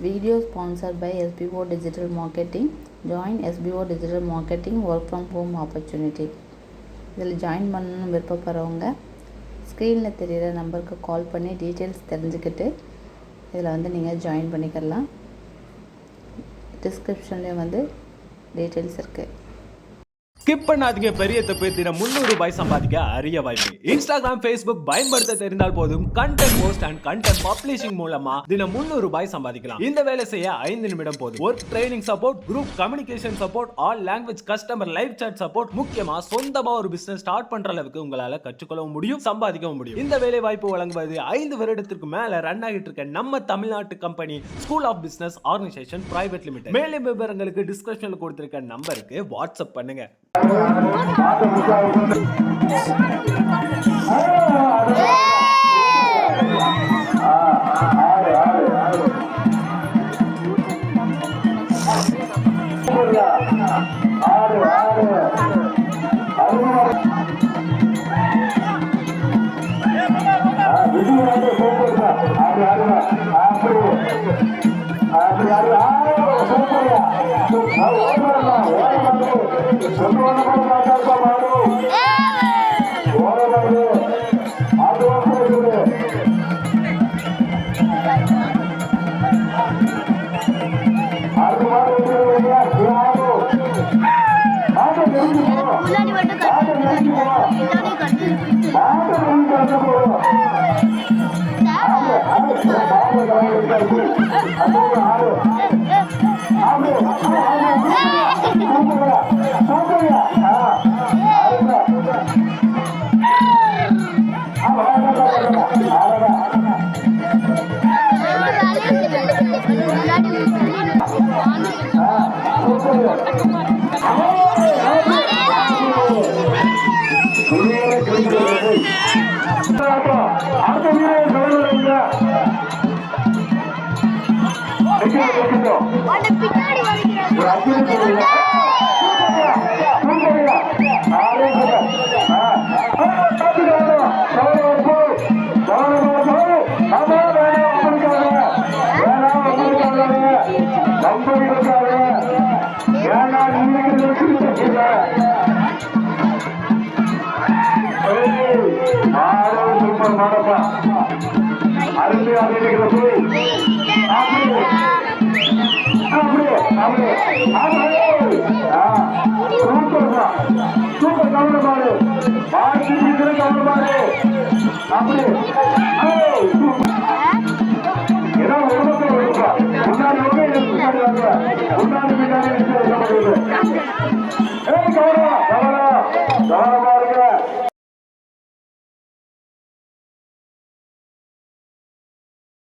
video sponsored by SBO Digital Marketing. Join SBO Digital Marketing work from home opportunity. இதில் join பண்ணணும்னு விருப்பப்படுறவங்க ஸ்க்ரீனில் தெரிகிற நம்பருக்கு கால் பண்ணி டீட்டெயில்ஸ் தெரிஞ்சுக்கிட்டு இதில் நீங்கள் ஜாயின் பண்ணிக்கலாம். டிஸ்கிரிப்ஷன்லேயும் டீட்டெயில்ஸ் இருக்குது. ஸ்கிப் பண்ணாதீங்க. பெரிய தப்பு. தினம் 300 ரூபாய் சம்பாதிக்க அரிய வாய்ப்பு. இன்ஸ்டாகிராம், ஃபேஸ்புக் பயன்படுத்த தெரிந்தால் போதும் content post and content publishing மூலமா தினம் 300 ரூபாய் சம்பாதிக்கலாம். இந்த வேலை செய்ய 5 நிமிடம் போதும். Work training support, group communication support, all language customer live chat support, முக்கியமா சொந்தமா ஒரு பிசினஸ் ஸ்டார்ட் பண்ற அளவுக்கு உங்களால கற்றுக்கொள்ளவும் முடியும், சம்பாதிக்கவும் முடியும். இந்த வேலை வாய்ப்பு வழங்குவது 5 வருடத்திற்கு மேல ரன் ஆகிட்டு இருக்க நம்ம தமிழ்நாட்டு company school of business organisation private limited. மேலும் விவரங்களுக்கு டிஸ்கிரிப்ஷன்ல கொடுத்திருக்க நம்பருக்கு வாட்ஸ்அப் பண்ணுங்க. முன்னாடி